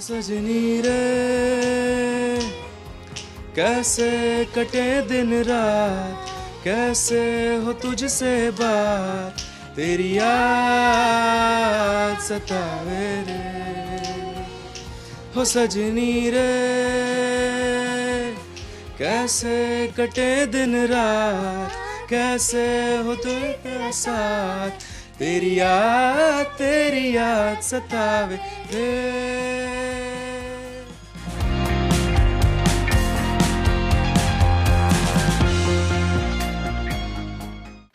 सजनी रे कैसे कटे दिन रात, कैसे हो तुझसे बात, तेरी याद सतावे रे। हो सजनी रे कैसे कटे दिन रात, कैसे हो तेरे साथ, तेरी याद सतावे रे।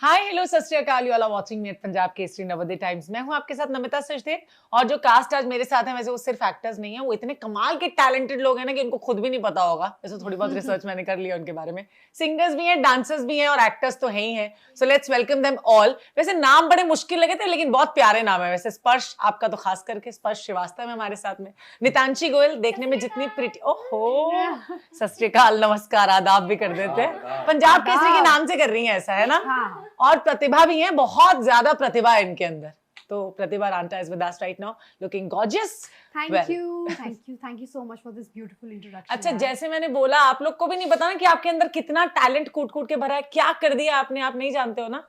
Hi hello Sat Sri Akal, you all are watching me at Punjab Kesari Navodaya Times. मैं हूं आपके साथ नमिता सचदेव, और जो कास्ट आज मेरे साथ है वैसे वो सिर्फ एक्टर्स नहीं है, वो इतने कमाल के टैलेंटेड लोग हैं ना कि उनको खुद भी नहीं पता होगा। वैसे थोड़ी बहुत रिसर्च मैंने कर लिया उनके बारे में। सिंगर्स भी हैं, डांसर्स भी हैं और एक्टर्स तो है ही हैं। So let's welcome them all. वैसे नाम बड़े मुश्किल लगे थे लेकिन बहुत प्यारे नाम है। वैसे स्पर्श, आपका तो खास करके स्पर्श श्रीवास्तव है हमारे साथ में। नितांशी गोयल देखने में जितनी प्रिटी, ओहो सत श्री अकाल, नमस्कार, आदाब भी कर देते हैं। पंजाब केसरी के नाम से कर रही है ऐसा, है ना? और प्रतिभा भी है, बहुत ज्यादा प्रतिभा है इनके अंदर। तो प्रतिभा Ranta is with us right now, looking gorgeous. Thank you so much for this beautiful introduction. अच्छा, जैसे मैंने बोला, आप लोग को भी नहीं पता ना कि आपके अंदर कितना टैलेंट कूट कूट के भरा है। क्या कर दिया आपने, आप नहीं जानते हो ना?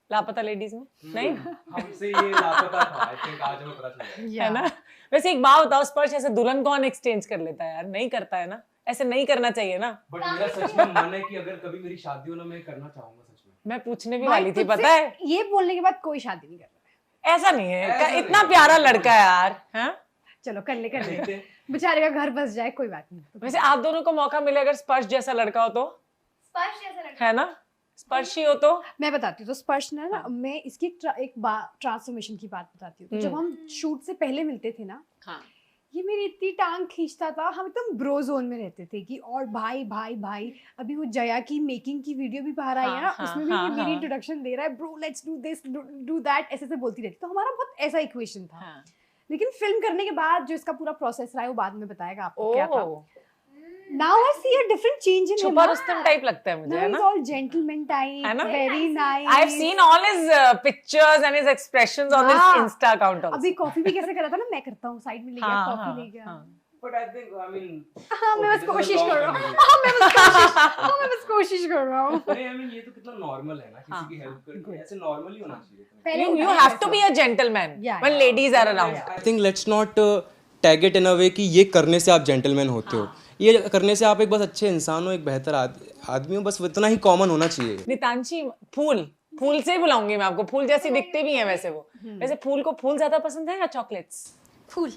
लापता लेडीज में नहीं हमसे ये लापता था, I think आज हमें पता चला है ना? वैसे एक बात बताओ, स्पर्श ऐसे दुल्हन कौन एक्सचेंज कर लेता है यार? नहीं करता है ना, ऐसे नहीं करना चाहिए ना। बट मेरा सच में मन है कि अगर कभी मेरी शादी हो ना, मैं करना चाहूंगा सच में। मैं पूछने भी वाली थी, पता है? ये बोलने के बाद कोई शादी नहीं कर रहा है। ऐसा नहीं है, इतना प्यारा लड़का है यार। हाँ चलो कर ले बेचारे का घर बस जाए, कोई बात नहीं। वैसे आप दोनों को मौका मिले अगर स्पर्श जैसा लड़का हो तो, स्पर्श जैसा लड़का है ना, स्पर्शी हो तो। मैं बताती हूँ। तो स्पर्श ना मैं इसकी एक ट्रांसफॉर्मेशन की बात बताती हूँ। तो जब हम शूट से पहले मिलते थे ना, ये मेरी इतनी टांग खींचता था, हम एकदम ब्रो जोन में रहते थे कि और भाई भाई भाई। अभी वो जया की मेकिंग की वीडियो भी बाहर आई है ना, उसमें भी मेरी इंट्रोडक्शन दे रहा है, bro let's do this do that, ऐसे से बोलती रहती। तो हमारा बहुत ऐसा इक्वेशन था। लेकिन फिल्म करने के बाद जो इसका पूरा प्रोसेस रहा है वो बाद में बताएगा आपको क्या था। Now I see a different change in him. छुपा रुस्तम टाइप लगता है मुझे, है ना? He's all gentleman type, very nice. I've seen all his pictures and his expressions on his Insta account also. अभी कॉफी भी कैसे करा था ना, मैं करता हूँ, साइड में ले गया, कॉफी ले गया। But I think, I mean, मैं बस कोशिश कर रहा हूँ। नहीं, I mean, ये तो कितना नॉर्मल है ना, किसी की हेल्प करके, ऐसे नॉर्मली होना चाहिए। You have to be a gentleman when ladies are around. I think let's not tag it in a way कि ये करने से आप जेंटलमैन होते हो, ये करने से आप एक बस अच्छे इंसान हो, एक बेहतर आदमी हो, बस इतना ही कॉमन होना चाहिए। नितांशी, फूल से ही बुलाऊंगी मैं आपको। फूल जैसे दिखते भी हैं वैसे वो। वैसे फूल को फूल ज्यादा पसंद है या चॉकलेट्स? फूल।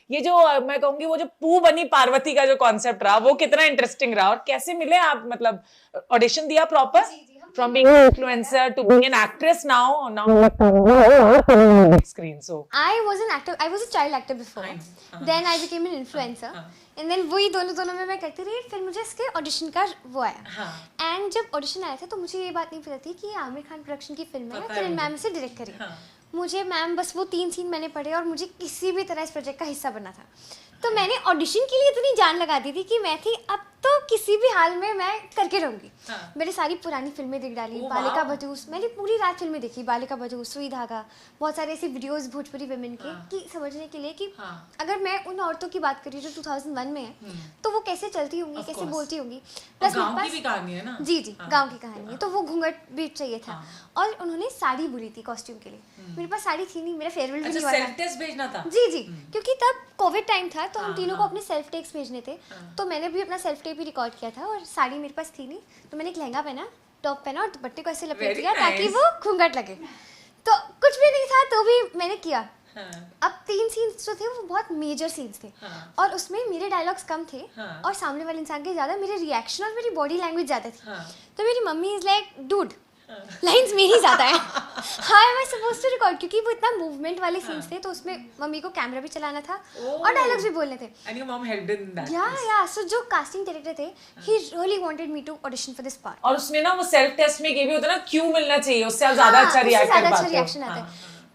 ये जो मैं कहूंगी वो जो पू बनी पार्वती का जो कॉन्सेप्ट रहा वो कितना इंटरेस्टिंग रहा, और कैसे मिले आप? मतलब ऑडिशन दिया proper? From being an influencer to being an actress now screen. So I was an actor. I was a child actor before. Then I became an influencer. And then वही दोनों में मैं करती रही। फिर मुझे इसके ऑडिशन का वो आया। And जब ऑडिशन आया था तो मुझे ये बात नहीं पता थी कि ये आमिर खान प्रोडक्शन की फिल्म है, किरण मैम इसे डायरेक्ट करी। मुझे मैम बस वो 3 सीन मैंने पढ़े और मुझे किसी भी तरह इस प्रोजेक्ट का हिस्सा बनना था। तो मैंने ऑडिशन के लिए इतनी जान लगा दी थी कि मैं थी अब तो किसी भी हाल में मैं करके रहूंगी। मैंने सारी पुरानी फिल्में देख डाली, बालिका बजूस, मैंने पूरी रात फिल्में देखी, बालिका बजूस, सुई धागा, बहुत सारे ऐसे वीडियोस भोजपुरी विमेन के, कि समझने के लिए कि अगर मैं उन औरतों की बात करी जो 2001 में है तो वो कैसे चलती होंगी, कैसे बोलती होंगी। प्लस गांव की भी कहानी है ना? जी गाँव की कहानी है। तो वो घूंघट भी चाहिए था और उन्होंने साड़ी बोली थी कॉस्ट्यूम के लिए। मेरे पास साड़ी थी नहीं, मेरा फेयरवेल भी नहीं हुआ था। सेल्फ टेस्ट भेजना था? जी क्योंकि तब कोविड टाइम था तो हम तीनों को अपने सेल्फ टेक्स भेजने थे। तो मैंने भी अपना सेल्फ टेक भी रिकॉर्ड किया था और साड़ी मेरे पास थी नहीं, तो मैंने एक लहंगा पहना, टॉप पहना और दुपट्टे को ऐसे लपेट दिया ताकि वो घूंघट लगे। तो कुछ भी नहीं था तो भी मैंने किया। अब 3 सीन्स जो थे वो बहुत मेजर सीन्स थे और उसमें मेरे डायलॉग्स कम थे और सामने वाले इंसान के ज्यादा मेरे रिएक्शन और मेरी बॉडी लैंग्वेज ज्यादा थी। तो मेरी mummy is like dude lines मेरी ज्यादा है, how am I supposed to record, क्योंकि वो इतना मूवमेंट वाले सीन्स थे तो उसमें मम्मी को कैमरा भी चलाना था और डायलॉग्स भी बोलने थे। And your mom helped in that. या सो जो कास्टिंग डायरेक्टर थे ही really wanted me to audition for this part. और उसमें ना वो सेल्फ टेस्ट में ये भी होता है ना, क्यों मिलना चाहिए, उससे आप ज्यादा अच्छा रिएक्ट कर पाते हो। रिएक्शन आता है।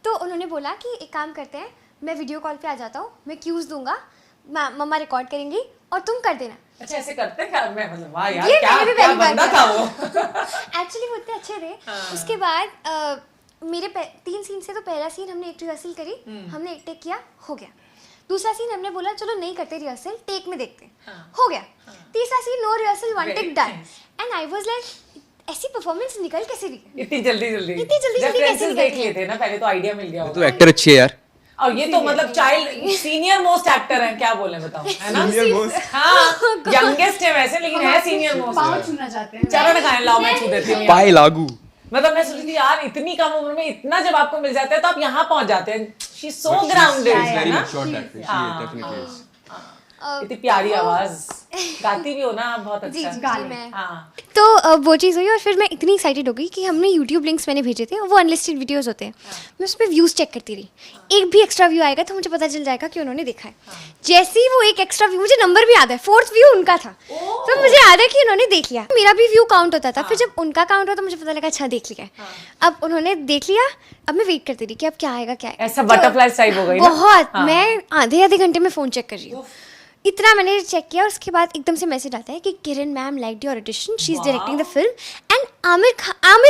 तो उन्होंने बोला कि एक काम करते हैं, मैं वीडियो कॉल पे आ जाता हूँ, मैं क्यूज दूंगा, मम्मा रिकॉर्ड करेंगी और तुम कर देना। अच्छा ऐसे करते हैं क्या? मैं मतलब वाह यार, क्या बंदा था वो। एक्चुअली वो इतने अच्छे थे। उसके बाद मेरे 3 सीन से तो पहला सीन हमने एक रिहर्सल करी, हमने एक टेक किया, हो गया। दूसरा सीन हमने बोला चलो नहीं करते रिहर्सल, टेक में देखते हैं, हो गया। तीसरा scene no rehearsal, one take done. And I was like ऐसी परफॉर्मेंस निकल कैसे रही है? इतनी जल्दी कैसे निकल देख रही है? लेते ना पहले तो आइडिया मिल गया तो एक्टर अच्छी है यार। और ये तो मतलब चाइल्ड सीनियर मोस्ट एक्टर है, क्या बोले बताओ, है ना? हाँ यंगेस्ट है वैसे, लेकिन है सीनियर मोस्ट। पाँव छूना चाहते हैं। चरण खाए लाओ, मैं छू देती हूँ। पाए लागू। मतलब मैं सोचती थी यार इतनी कम उम्र में इतना जब आपको मिल जाता है तो आप यहाँ पहुंच जाते हैं। शी सो ग्राउंडेड है ना, इतनी प्यारी आवाज, गाती भी हो ना आप बहुत जी अच्छा। जी मैं हाँ तो वो चीज़ हुई और फिर मैं इतनी एक्साइटेड हो गई कि हमने यूट्यूब लिंक्स मैंने भेजे थे, वो अनलिस्टेड वीडियोस होते हैं, मैं उस पर व्यूज़ चेक करती रही। एक भी एक्स्ट्रा व्यू आएगा तो मुझे पता चल जाएगा कि उन्होंने देखा है। जैसे ही वो एक एक्स्ट्रा व्यू, मुझे नंबर भी याद है, 4th व्यू उनका था, तो मुझे याद है कि उन्होंने देख लिया। मेरा भी व्यू काउंट होता था, फिर जब उनका काउंट हुआ तो मुझे पता लगा अच्छा देख लिया है। अब उन्होंने देख लिया, अब मैं वेट करती रही कि अब क्या आएगा क्या आएगा। ऐसा बटरफ्लाई टाइप हो गई ना? बहुत, मैं आधे घंटे में फ़ोन चेक कर रही हूँ, इतना मैंने चेक किया। और उसके बाद एकदम से मैसेज आता है कि Kiran ma'am liked your audition, she is directing the film and Aamir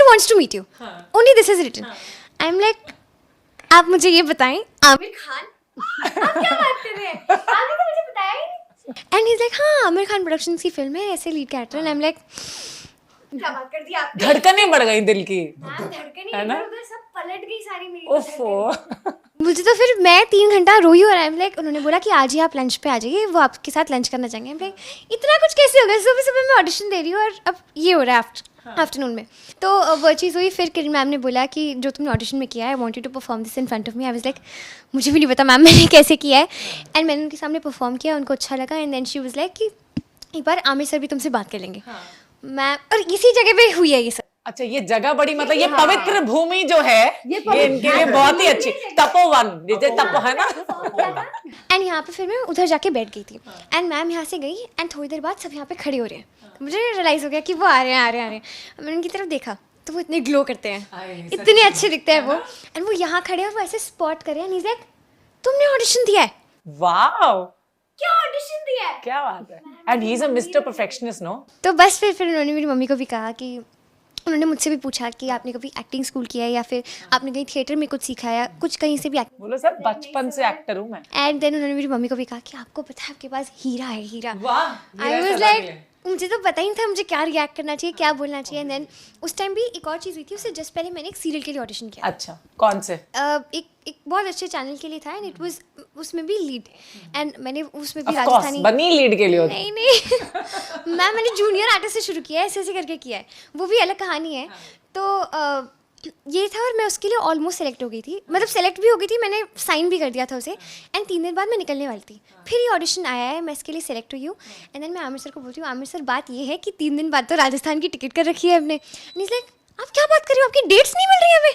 wants to meet you, only this is written. I am like आप मुझे ये बताएं आमिर खान, आप क्या बात कर रहे हैं, आपने तो मुझे बताया ही नहीं। एंड ही इज लाइक हाँ आमिर खान प्रोडक्शंस की फिल्म है, ऐसे lead character. And I am like क्या बात कर दी आपने, धड़कनें बढ़ गई दिल की, धड़कनें इधर उधर सब पलट गई सारी मेरी। ओफो। मुझे तो फिर मैं 3 घंटा रोई और आई एम लाइक, उन्होंने बोला कि आज ही आप लंच पे आ जाइए, वो आपके साथ लंच करना चाहेंगे। आई एम लाइक इतना कुछ कैसे हो गया, सुबह सुबह मैं ऑडिशन दे रही हूँ और अब ये हो रहा है आफ्टरनून में। तो वो चीज़ हुई। फिर किरण मैम ने बोला कि जो तुमने ऑडिशन में किया है, I want you to perform this in front of me. I was like मुझे भी नहीं पता मैम मैंने कैसे किया है। एंड मैंने उनके सामने परफॉर्म किया, उनको अच्छा लगा। And then she was like कि एक बार आमिर सर भी तुमसे बात कर लेंगे। मैं और इसी जगह पे हुई है ये सब। अच्छा ये जगह बड़ी, मतलब ये पवित्र भूमि जो है ये इनके लिए बहुत ही अच्छी, तपोवन जैसे तप है ना। एंड यहाँ पे फिर मैं उधर जाके बैठ गई थी एंड मैम यहाँ से गई एंड थोड़ी देर बाद सब यहाँ पे खड़े हो रहे हैं। मुझे रियलाइज़ हो गया कि वो आ रहे हैं आ रहे हैं आ रहे हैं। मैंने उनकी तरफ देखा तो वो इतने ग्लो करते हैं, इतने अच्छे दिखते हैं वो। एंड वो यहाँ खड़े हैं, वो ऐसे स्पॉट कर रहे हैं, लाइक तुमने ऑडिशन दिया है? वाओ क्या ऑडिशन दिया है? क्या बात है। And he is a mister perfectionist no. तो बस फिर उन्होंने मेरी मम्मी को भी कहा कि उन्होंने मुझसे भी पूछा कि आपने कभी एक्टिंग स्कूल किया है या फिर आपने कहीं थिएटर में कुछ सीखा है या कुछ कहीं से भी बोलो सर बचपन से एक्टर हूँ मैं। एंड देन उन्होंने मेरी मम्मी को भी कहा कि आपको पता है आपके पास हीरा है, हीरा। वाह आई वाज लाइक मुझे तो पता ही नहीं था मुझे क्या रिएक्ट करना चाहिए, क्या बोलना चाहिए। एंड देन उस टाइम भी एक और चीज़ हुई थी, उससे जस्ट पहले मैंने एक सीरियल के लिए ऑडिशन किया। अच्छा कौन से? एक बहुत अच्छे चैनल के लिए था एंड इट वाज उसमें भी लीड एंड मैंने उसमें भी Of course, राजस्थानी बनी लीड के लिए होती। नहीं नहीं मैंने जूनियर आर्टिस्ट से शुरू किया है, ऐसे करके किया है, वो भी अलग कहानी है। तो ये था और मैं उसके लिए ऑलमोस्ट सेलेक्ट हो गई थी, मतलब सेलेक्ट भी हो गई थी, मैंने साइन भी कर दिया था उसे। एंड 3 दिन बाद मैं निकलने वाली थी, फिर ये ऑडिशन आया है, मैं इसके लिए सेलेक्ट हुई हूँ। एंड देन मैं आमिर सर को बोलती हूँ, आमिर सर बात ये है कि 3 दिन बाद तो राजस्थान की टिकट कर रखी है हमने। एंड इज लाइक आप क्या बात कर रहे हो, आपकी डेट्स नहीं मिल रही है हमें?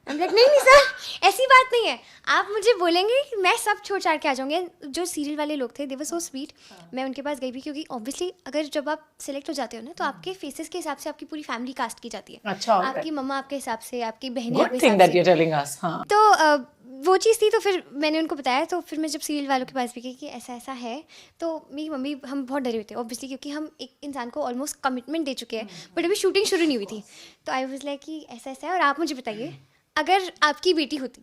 I'm like, नहीं सर ऐसी बात नहीं है, आप मुझे बोलेंगे कि मैं सब छोड़ छाड़ के आ जाऊँगी। जो सीरियल वाले लोग थे दे वर सो स्वीट, मैं उनके पास गई भी क्योंकि ऑब्वियसली अगर जब आप सेलेक्ट हो जाते हो ना तो आपके फेसेस के हिसाब से आपकी पूरी फैमिली कास्ट की जाती है। अच्छा आपकी मम्मा आपके हिसाब से, आपकी बहनें गुड आपके थिंग हिसाब दैट से। You telling us. हाँ तो वो चीज़ थी, तो फिर मैंने उनको बताया। तो फिर मैं जब सीरियल वालों के पास भी गई कि ऐसा ऐसा है, तो मेरी मम्मी, हम बहुत डरे हुए थे ऑब्वियसली क्योंकि हम एक इंसान को ऑलमोस्ट कमिटमेंट दे चुके हैं बट अभी शूटिंग शुरू नहीं हुई थी। तो आई वाज लाइक कि ऐसा ऐसा है और आप मुझे बताइए अगर आपकी बेटी होती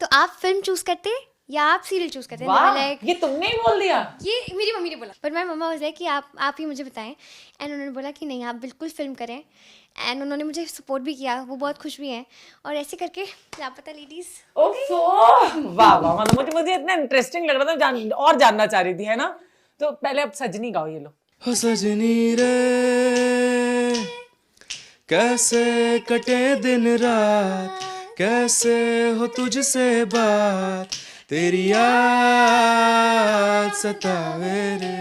तो आप फिल्म चूज करते या आप सीरियल चूज करते? वाह लाइक ये तुमने ही बोल दिया? ये मेरी मम्मी ने बोला, पर माय मम्मा वाज लाइक कि आप ही मुझे बताएं। एंड उन्होंने बोला कि नहीं आप बिल्कुल फिल्म करें। एंड उन्होंने मुझे सपोर्ट भी किया, वो बहुत खुश भी हैं। और ऐसे करके लापता लेडीज। ओफो वाह वाह, मतलब मुझे इतना इंटरेस्टिंग लग रहा था, और जानना चाह रही थी, है ना? तो पहले अब सजनी गाओ, ये लो। हो सजनी रे कैसे कटे दिन रात, कैसे हो तुझसे बात, तेरी याद सतावे रे।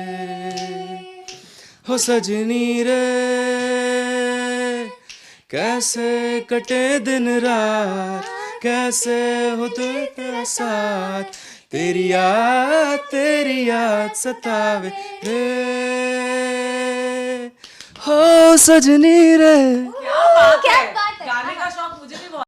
हो सजनी रे कैसे कटे दिन रात, कैसे हो तेरा साथ, तेरी याद सतावे रे। हो सजनी रे। क्या बात है, गाने का शौक मुझे भी बहुत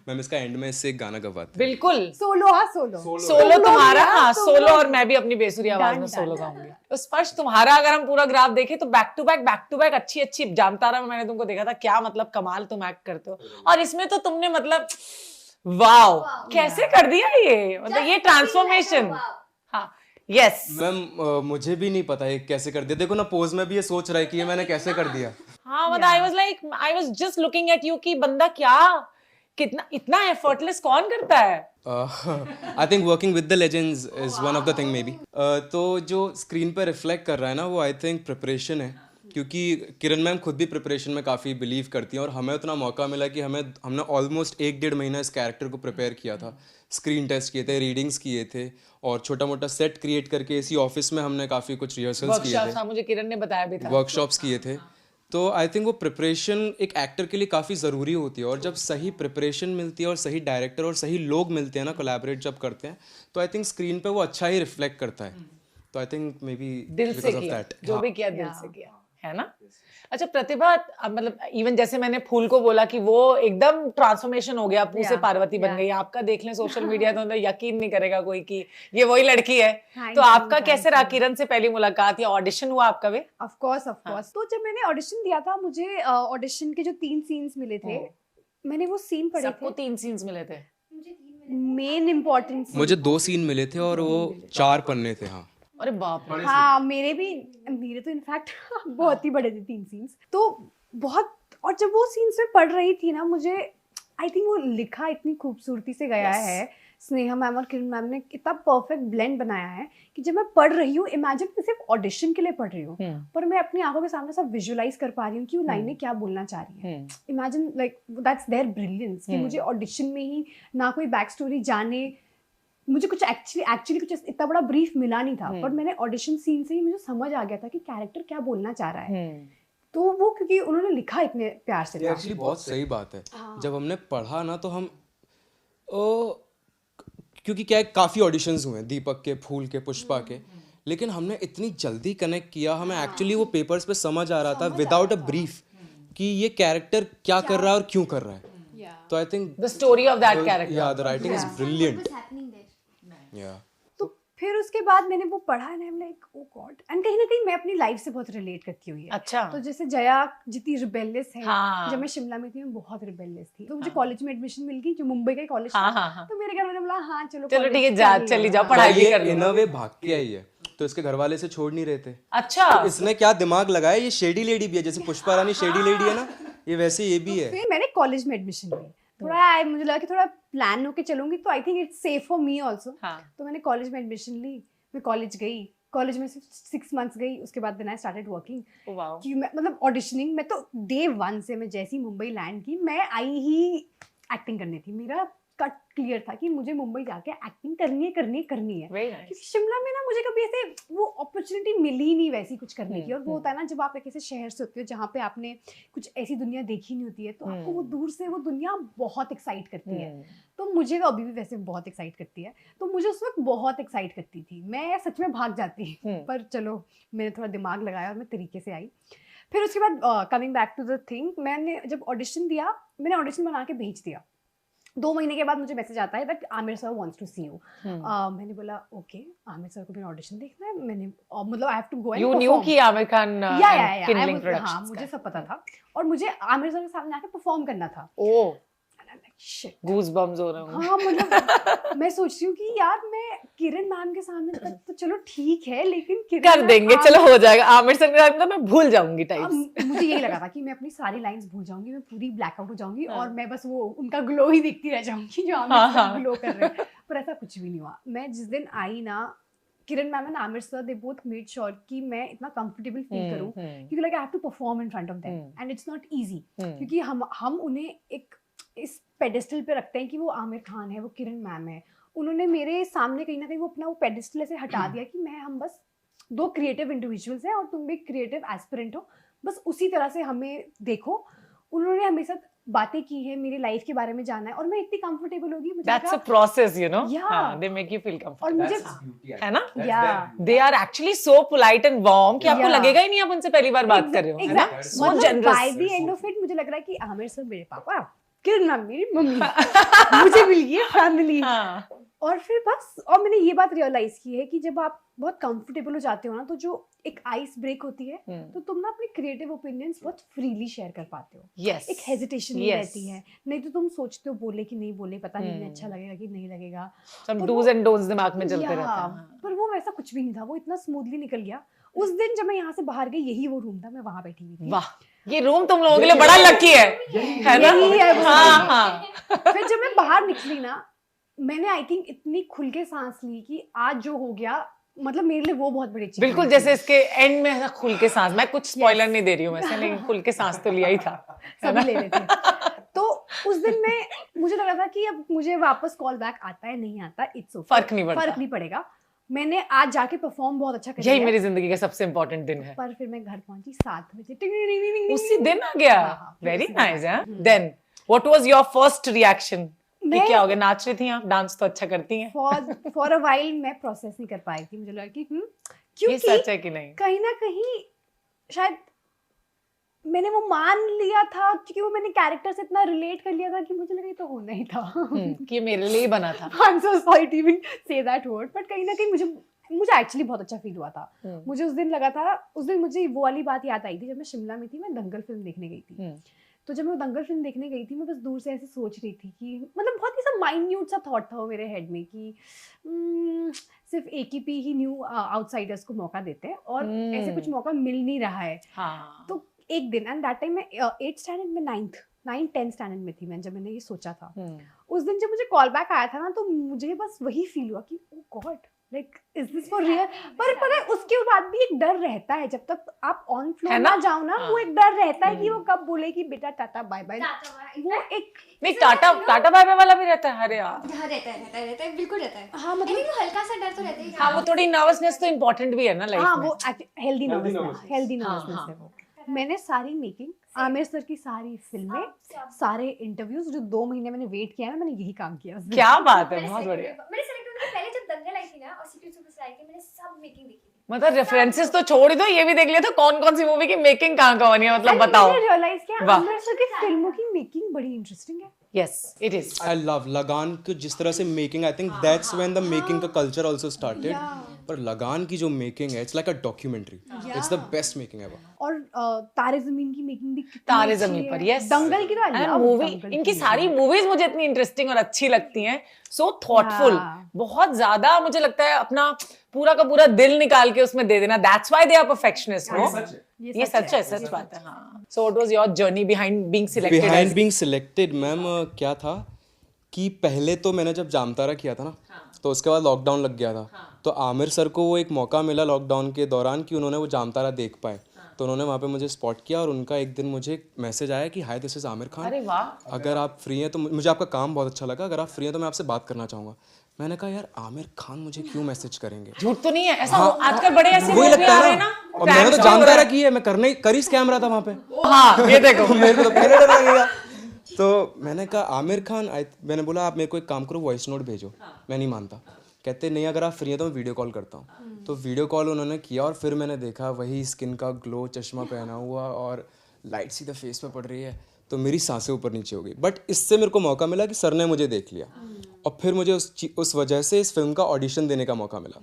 मैम इसका एंड में इससे एक गाना गवाते हैं। बिल्कुल सोलो, हाँ सोलो सोलो तुम्हारा, हाँ सोलो। सोलो, और मैं भी अपनी बेसुरी आवाज Done, में सोलो done, गाऊंगी। तो स्पर्श तुम्हारा अगर हम पूरा ग्राफ देखें तो बैक टू बैक अच्छी अच्छी, जामतारा में मैंने तुमको देखा था, क्या मतलब कमाल तुम एक्ट करते हो, और इसमें तो तुमने मतलब वाओ कैसे कर दिया ये, मतलब ये ट्रांसफॉर्मेशन। हाँ यस मैम मुझे भी नहीं पता ये कैसे कर दिया, देखो ना पोज में भी ये सोच रहा है कि ये मैंने कैसे कर दिया। हाँ मतलब I was just looking at you कि बंदा क्या कितना इतना एफर्टलेस कौन करता है। I think working with the legends is one of the thing may be. तो जो स्क्रीन पर रिफ्लेक्ट कर रहा है ना वो आई थिंक प्रिपरेशन है, क्योंकि किरण मैम खुद भी प्रिपरेशन में काफ़ी बिलीव करती हैं और हमें उतना मौका मिला कि हमने ऑलमोस्ट 1-1.5 महीना इस कैरेक्टर को प्रिपेयर किया था, स्क्रीन टेस्ट किए थे, रीडिंग्स किए थे और छोटा मोटा सेट क्रिएट करके इसी ऑफिस में हमने काफ़ी कुछ रिहर्सल्स किए वर्कशॉप, मुझे किरण ने बताया भी था, वर्कशॉप्स किए थे। तो आई थिंक वो प्रिपरेशन एक एक्टर के लिए काफ़ी ज़रूरी होती है और जब सही प्रिपरेशन मिलती है और सही डायरेक्टर और सही लोग मिलते हैं ना, कोलैबोरेट जब करते हैं, तो आई थिंक स्क्रीन पे वो अच्छा ही रिफ्लेक्ट करता है। तो आई थिंक मे बी दिल से किया, जो भी किया दिल से किया, है ना। अच्छा प्रतिभा, मतलब इवन जैसे मैंने फूल को बोला कि वो एकदम ट्रांसफॉर्मेशन हो गया, पू से पार्वती बन गई, आपका देख लें सोशल मीडिया तो यकीन नहीं करेगा कोई कि ये वही लड़की है। तो आपका कैसे रहा किरण से पहली मुलाकात या ऑडिशन हुआ आपका वे? ऑफ कोर्स तो जब मैंने ऑडिशन दिया था, मुझे ऑडिशन के जो 3 सीन्स मिले थे, मैंने वो सीन पढ़े सबको 3 सीन्स मिले थे, मेन इम्पोर्टेंट। मुझे 2 सीन मिले थे और वो 4 पन्ने थे। हाँ अरे बाप रे। हाँ मेरे तो इनफैक्ट बहुत ही बड़े थे 3 सीन्स, तो बहुत। और जब वो सीन्स में पढ़ रही थी ना, मुझे आई थिंक वो लिखा इतनी खूबसूरती से गया है, स्नेहा मैम और किरण मैम ने इतना परफेक्ट ब्लेंड बनाया है कि जब मैं पढ़ रही हूँ, इमेजिन मैं सिर्फ ऑडिशन के लिए पढ़ रही हूँ पर मैं अपनी आंखों के सामने सब विजुअलाइज कर पा रही हूँ कि वो लाइनें क्या बोलना चाह रही है। Imagine like that's their brilliance कि मुझे ऑडिशन में ही ना कोई बैक स्टोरी जाने, मुझे कुछ एक्चुअली कुछ इतना बड़ा ब्रीफ मिला नहीं था, पर मैंने ऑडिशन सीन से ही मुझे समझ आ गया था कि कैरेक्टर क्या बोलना चाह रहा है। तो वो क्योंकि उन्होंने लिखा इतने प्यार से, ये एक्चुअली बहुत सही बात है। जब हमने पढ़ा ना तो हम क्योंकि क्या है, काफ़ी ऑडिशंस हुए दीपक के, फूल के, पुष्पा के, लेकिन हमने इतनी जल्दी कनेक्ट किया, हमें एक्चुअली वो पेपर्स पे समझ आ रहा था विदाउट अ ब्रीफ कि ये कैरेक्टर क्या कर रहा है और क्यों कर रहा है। तो I think the story of that character, या द राइटिंग इज ब्रिलियंट। या तो फिर उसके बाद मैंने वो पढ़ा and I am like oh God, and कहीं ना कहीं मैं अपनी लाइफ से बहुत रिलेट करती हुई है। अच्छा। तो जैसे जया जितनी रिबेलियस है, हाँ। जब मैं शिमला में थी मैं बहुत रिबेलियस थी, तो मुझे कॉलेज में एडमिशन मिल गई जो मुंबई का कॉलेज हाँ, था। हाँ। तो मेरे घर वाले बोला हाँ चलो चलो ठीक है, college चली जाओ, पढ़ाई भी कर लो। इन अ वे भाग के आई है, तो इसके घर वाले से छोड़ नहीं रहे थे। अच्छा। तो इसने क्या दिमाग लगाया, ये शेडी लेडी भी है, जैसे पुष्पा रानी शेडी लेडी है ना, ये वैसे ये भी है। फिर मैंने कॉलेज में एडमिशन ली, थोड़ा मुझे लगा कि थोड़ा प्लान होके चलूंगी तो I think it's safe for me also. तो मैंने कॉलेज में एडमिशन ली, मैं कॉलेज गई, कॉलेज में सिर्फ 6 मंथ्स गई, उसके बाद देन आई स्टार्टेड वर्किंग। कि मैं मतलब ऑडिशनिंग, मैं तो डे 1 से, मैं जैसी मुंबई लैंड की मैं आई ही एक्टिंग करनी थी, मेरा कट क्लियर था कि मुझे मुंबई जाके एक्टिंग करनी है। क्योंकि शिमला में ना मुझे कभी ऐसे वो अपॉर्चुनिटी मिली नहीं वैसी कुछ करने की। और वो होता है ना जब आप एक ऐसे शहर से होते हो जहाँ पे आपने कुछ ऐसी दुनिया देखी नहीं होती है, तो आपको वो दूर से वो दुनिया बहुत एक्साइट करती है। तो मुझे तो अभी भी वैसे बहुत एक्साइट करती है, तो मुझे उस वक्त बहुत एक्साइट करती थी, मैं सच में भाग जाती। पर चलो मैंने थोड़ा दिमाग लगाया और मैं तरीके से आई। फिर उसके बाद coming back to the thing, मैंने जब ऑडिशन दिया, मैंने ऑडिशन बना के भेज दिया। 2 महीने के बाद मुझे मैसेज आता है that Aamir sir wants to see you. मैंने बोला ओके, आमिर सर को मेरा ऑडिशन देखना है। मैंने मतलब I have to go and you knew कि आमिर खान किनलिंग प्रोडक्शंस, हाँ मुझे सब पता था और मुझे आमिर सर के सामने आके परफॉर्म करना था। ओह गूज बम्स हो रहे होंगे। हाँ मतलब मैं सोच रही हूँ कि यार मैं किरण मैम के सामने तो चलो ठीक है, लेकिन किरण कर देंगे, चलो हो जाएगा। आमिर सर के साथ तो मैं भूल जाऊंगी टाइप्स। मुझे यही लगा था कि मैं अपनी सारी लाइंस भूल जाऊंगी, मैं पूरी ब्लैकआउट हो जाऊंगी और मैं बस वो उनका ग्लो ही देखती रह जाऊंगी जो आमिर सर ग्लो कर रहे हैं। पर ऐसा कुछ भी नहीं हुआ। मैं जिस दिन आई ना, Kiran ma'am and Aamir sir they both made sure कि मैं इतना कंफर्टेबल फील करूं, क्योंकि like I have to perform in front of them and it's not easy, क्योंकि हम उन्हें एक इस पेडेस्टल पे रखते हैं कि वो आमिर खान है, वो किरण मैम है। उन्होंने मेरे सामने कहीं ना कहीं वो अपना वो पेडेस्टल ऐसे हटा दिया कि हम बस 2 क्रिएटिव इंडिविजुअल्स हैं और तुम भी क्रिएटिव एस्पिरेंट हो, बस उसी तरह से हमें देखो। उन्होंने हमेशा बातें की है, मेरी लाइफ के बारे में जाना है और मैं इतनी कंफर्टेबल होगी। That's a process, you know, they make you feel comfortable. और मुझे है ना, they are actually so polite and warm कि आपको लगेगा ही नहीं आप उनसे पहली बार बात कर रहे हो, है ना, so generous. By the end of it मुझे लग रहा है कि आमिर सर मेरे पापा किरण मैम मेरी मम्मी, मुझे मिल गई फैमिली। और फिर बस, और मैंने ये बात रियलाइज की है कि जब आप बहुत कंफर्टेबल हो जाते हो ना, तो जो एक आइस ब्रेक होती है, तो तुम ना अपने क्रिएटिव ओपिनियंस बहुत फ्रीली शेयर कर पाते हो। Yes. एक हेजिटेशन नहीं रहती है, नहीं तो तुम सोचते हो बोले कि नहीं बोले, पता नहीं इन्हें अच्छा लगेगा कि नहीं लगेगा, सब पर डूज वो- एंड डोंट्स दिमाग में चलते रहते हैं। पर वो वैसा कुछ भी नहीं था, वो इतना स्मूथली निकल गया। उस दिन जब मैं यहाँ से बाहर गई, यही वो रूम था, मैं वहां बैठी हुई थी। वाह, ये रूम तुम लोगों के लिए बड़ा लकी है ना? यही है वो हाँ room। हाँ। फिर जब मैं बाहर निकली ना, मैंने आई थिंक इतनी खुल के सांस ली कि आज जो हो गया, मतलब मेरे लिए वो बहुत बड़ी चीज। बिल्कुल जैसे इसके एंड में ऐसा खुल के सांस, मैं कुछ स्पॉइलर नहीं दे रही हूँ वैसे, लेकिन खुल के सांस तो लिया ही था। सभी ले रहे थे। तो उस दिन में मुझे लगा था कि अब मुझे वापस कॉल बैक आता है नहीं आता, इट्स ओके, फर्क नहीं पड़ता। फर्क नहीं पड़ेगा। मैंने आज जाके परफॉर्म बहुत अच्छा कर यही लिया। मेरी जिंदगी का सबसे इम्पोर्टेंट दिन है। पर फिर मैं घर पहुंची 7 बजे, टिंग टिंग टिंग टिंग टिंग उसी टिंग। दिन आ गया। हाँ, वेरी उसी दिन नाइस। आया। Then what was your first reaction? मैं- क्या हो गया? नाच रही थी आप? डांस तो अच्छा करती हैं। फॉर अ वाइल मैं प्रोसेस नहीं कर पाई थी, मुझे लगा कि ये क्योंकि सच है कि नहीं? कहीं ना कहीं शायद मैंने वो मान लिया था, क्योंकि वो मैंने कैरेक्टर से इतना रिलेट कर लिया था कि मुझे लगा ये तो होना ही था। कि ये मेरे लिए ही बना था। I am so sorry to even say that word, but कहीं ना कहीं मुझे एक्चुअली बहुत अच्छा फील हुआ था। मुझे उस दिन लगा था, उस दिन मुझे वो वाली बात याद आई थी जब मैं शिमला में थी, मैं दंगल फिल्म देखने गई थी। तो जब मैं दंगल फिल्म देखने गई थी, मैं बस दूर से ऐसे सोच रही थी कि मतलब बहुत ही सा माइन्यूट सा थॉट था वो मेरे हेड में कि सिर्फ AKP ही न्यू आउटसाइडर्स को मौका देते हैं और ऐसे कुछ मौका मिल नहीं रहा है। हाँ। तो एक दिन, एंड दैट टाइम मैं 8th स्टैंडर्ड में 9th-10th स्टैंडर्ड में थी मैं जब मैंने ये सोचा था। उस दिन जब मुझे कॉल बैक आया था ना, तो मुझे बस वही फील हुआ कि oh god, like is this for real. पर पता है उसके बाद भी एक डर रहता है, जब तक आप ऑन फ्लोर ना जाओ ना, वो एक डर रहता है कि वो कब बोले कि बेटा टाटा बाय बाय। वो एक नहीं, टाटा बाय बाय वाला भी रहता है। अरे यार, हाँ, रहता है, बिल्कुल रहता है। हाँ, मतलब वो हल्का सा डर तो रहता ही है। हाँ, वो थोड़ी नर्वसनेस तो इम्पोर्टेंट भी है ना लाइफ हाँ, में। वो हेल्दी नर्वसनेस है वो। मैंने सारी मेकिंग, आमिर सर की सारी फिल्में, सारे इंटरव्यूज, जो 2 महीने मैंने वेट किया है, मैंने यही काम किया उस दिन। क्या बात है, बहुत बढ़िया। मैंने सेलेक्ट होने से पहले जब दंगल आई थी ना और सीक्रेट सुपरस्टार आई थी, मैंने सब मेकिंग देखी थी। मतलब रेफरेंसेस तो छोड़ ही दो, ये भी देख लिया था कौन कौन सी मूवी की मेकिंग कहाँ कहाँ बनी है, मतलब And बताओ। मैंने रियलाइज किया वाह। आमिर सर की फिल्मों की मेकिंग बड़ी इंटरेस्टिंग है। Yes it is. I love लगान को जिस तरह से making, I think that's when the making का कल्चर आल्सो स्टार्टेड। पर लगान की जो मेकिंग है, it's like a documentary, it's the best making ever. और तारे जमीन की मेकिंग भी कितनी तारे अच्छी जमीन है। पर, yes। दंगल की तो I love मूवी, दंगल इनकी की सारी मूवीज मुझे इतनी इंटरेस्टिंग और अच्छी लगती हैं। सो थॉटफुल, Yeah। बहुत ज्यादा मुझे लगता है अपना पूरा का पूरा दिल निकाल के उसमें दे देना। That's why they are perfectionists. No, ये सच है, सच बात है। हाँ। So what was your journey behind being selected? Behind being selected ma'am, क्या था कि पहले तो मैंने जब जामतारा किया था ना, तो उसके बाद लॉकडाउन लग गया था। तो आमिर सर को वो एक मौका मिला लॉकडाउन के दौरान कि उन्होंने वो जामतारा देख पाए। तो उन्होंने वहाँ पे मुझे स्पॉट किया और उनका एक दिन मुझे मैसेज आया कि hi this is Aamir Khan, अरे वाह, अगर आप फ्री हैं तो मुझे आपका काम बहुत अच्छा लगा, अगर आप फ्री हैं तो मैं आपसे बात करना चाहूँगा। मैंने कहा यार आमिर खान मुझे क्यों मैसेज करेंगे, झूठ तो नहीं है ऐसा? आजकल बड़े ऐसे वही लोग भी लगता आ रहे है हैं ना। ना। और मैंने तो जामतारा की है, मैं कर ही स्कैम रहा था वहाँ पे। हाँ, ये देखो। मेरे को तो पहले डर लगेगा। तो मैंने कहा आमिर खान, मैंने बोला आप मेरे को एक काम करो, वॉइस नोट भेजो। मैं नहीं मानता, कहते नहीं अगर आप फ्री हैं तो मैं वीडियो कॉल करता हूँ। तो वीडियो कॉल उन्होंने किया और फिर मैंने देखा वही स्किन का ग्लो, चश्मा पहना हुआ और लाइट सीधा फेस पे पड़ रही है, तो मेरी सांसें ऊपर नीचे हो गई। बट इससे मेरे को मौका मिला कि सर ने मुझे देख लिया और फिर मुझे उस वजह से इस फिल्म का ऑडिशन देने का मौका मिला।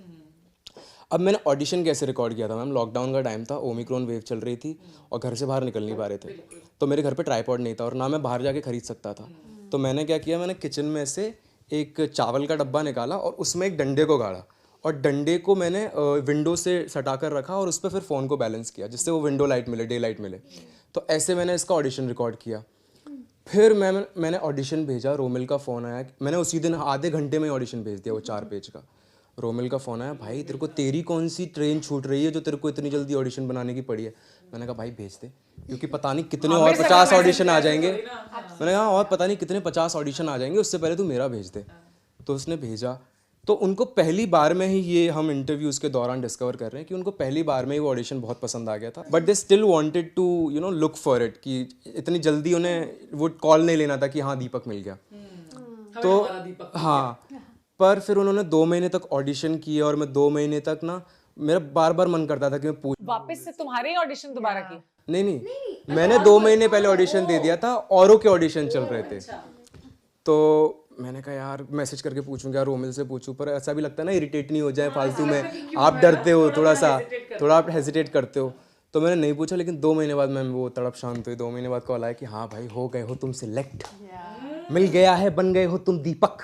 अब मैंने ऑडिशन कैसे रिकॉर्ड किया था मैम, लॉकडाउन का टाइम था, ओमिक्रॉन वेव चल रही थी और घर से बाहर निकल नहीं पा रहे थे। तो मेरे घर पे ट्राइपॉड नहीं था और ना मैं बाहर जाके खरीद सकता था। तो मैंने क्या किया, मैंने किचन में से एक चावल का डब्बा निकाला और उसमें एक डंडे को गाड़ा और डंडे को मैंने विंडो से सटा कर रखा और उस पर फिर फ़ोन को बैलेंस किया जिससे वो विंडो लाइट मिले, डे लाइट मिले। तो ऐसे मैंने इसका ऑडिशन रिकॉर्ड किया। फिर मैंने ऑडिशन भेजा, रोमिल का फ़ोन आया। मैंने उसी दिन आधे घंटे में ऑडिशन भेज दिया, वो 4 पेज का। रोमिल का फ़ोन आया, भाई तेरे को तेरी कौन सी ट्रेन छूट रही है जो तेरे को इतनी जल्दी ऑडिशन बनाने की पड़ी है। मैंने कहा भाई भेज दे, क्योंकि पता नहीं कितने और 50 ऑडिशन आ जाएंगे। मैंने कहा और पता नहीं कितने 50 ऑडिशन आ जाएंगे, उससे पहले तू मेरा भेज दे। तो उसने भेजा। तो उनको पहली बार में ही, ये हम इंटरव्यूज़ के दौरान डिस्कवर कर रहे हैं कि उनको पहली बार में ही वो ऑडिशन बहुत पसंद आ गया था। But they still wanted to look for it, कि इतनी जल्दी उन्हें वो कॉल नहीं लेना था कि हाँ दीपक मिल गया। तो हाँ, पर फिर उन्होंने 2 महीने तक ऑडिशन किए और मैं 2 महीने तक ना, मेरा बार बार मन करता था कि मैं पूछ। वापस से तुम्हारे ही ऑडिशन दोबारा की? नहीं नहीं मैंने 2 महीने पहले ऑडिशन दे दिया था, औरों के ऑडिशन चल रहे थे, तो मैंने कहा यार मैसेज करके पूछूंगा, रोमिल से पूछूं, पर ऐसा भी लगता है ना इरिटेट नहीं हो जाए फालतू में, आप डरते हो थोड़ा आप हेजिटेट करते हो, तो मैंने नहीं पूछा। लेकिन 2 महीने बाद मैं वो तड़प शांत हुई। 2 महीने बाद कॉल आया कि हाँ भाई हो गए हो तुम सिलेक्ट, मिल गया है, बन गए हो तुम दीपक।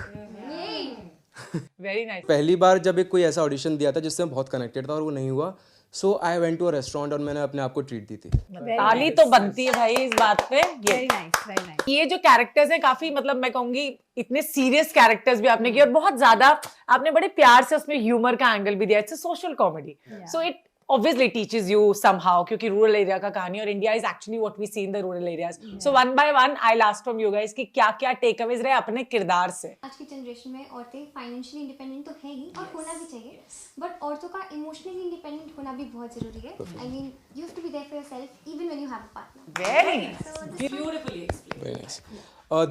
Very nice. पहली बार जब एक कोई ऐसा ऑडिशन दिया था जिससे मैं बहुत कनेक्टेड था और वो नहीं हुआ, so I went to a restaurant और मैंने अपने आप को ट्रीट दी थी। ताली तो बनती है भाई इस बात पे। Very nice, very nice. ये जो कैरेक्टर्स हैं काफी, मतलब मैं कहूंगी इतने सीरियस कैरेक्टर्स भी आपने किए और बहुत ज्यादा आपने बड़े प्यार से उसमें ह्यूमर का एंगल भी दिया। It's a social comedy, so it obviously teaches you somehow, क्योंकि रूरल एरिया का कहानी, और India is actually what we see in the rural areas. So one by one I last from you guys कि क्या क्या take Awez रहे अपने किरदार से। आज की जनरेशन में औरतें फाइनेंशियली इंडिपेंडेंट तो है ही और होना भी चाहिए, बट औरतों का इमोशनली इंडिपेंडेंट होना भी बहुत जरूरी है। I mean you have to be there for yourself even when you have a partner. Very nice, beautifully explain. Very nice.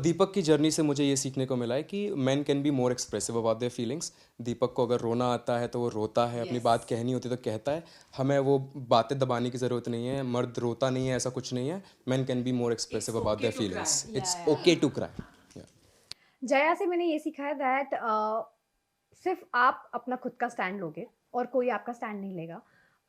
Deepak की जर्नी से मुझे ये सीखने को मिला है कि man can be more expressive about their feelings. Deepak को अगर रोना आता है तो वो रोता है, अपनी बात कहनी होती है तो कहता है, हमें वो बातें दबाने की ज़रूरत नहीं है। मर्द रोता नहीं है, ऐसा कुछ नहीं है। Man can be more expressive about their feelings, it's okay to cry. Jaya से मैंने ये सीखा है दैट सिर्फ आप अपना खुद का स्टैंड लोगे और कोई आपका स्टैंड नहीं लेगा।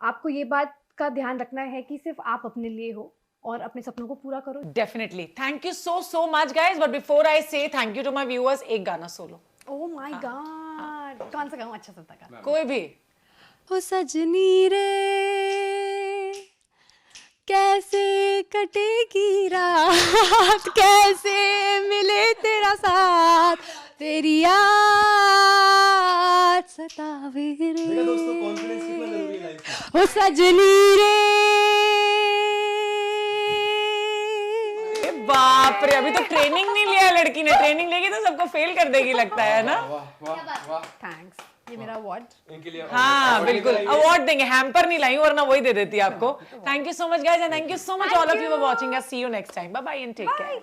आपको ये बात का ध्यान रखना है कि सिर्फ आप अपने लिए हो और अपने सपनों को पूरा करो। Definitely, thank you so much guys, but before I say thank you to my viewers, एक गाना सोलो। ओह माय गॉड, कौन सा गाऊं? अच्छा सा गाना, कोई भी। ओ सजनी रे कैसे कटेगी रात, कैसे मिले तेरा साथ, तेरी याद सतावे रे, ओ सजनी रे। बाप रे, अभी तो ट्रेनिंग नहीं लिया है लड़की ने। ट्रेनिंग लेगी तो सबको फेल कर देगी लगता है ना। थैंक्स, ये मेरा अवार्ड। हाँ बिल्कुल, अवार्ड देंगे, हैम्पर नहीं लाई वरना वही दे देती आपको। Thank you so much guys and thank you so much all of you for watching us. See you next time, bye bye and take care.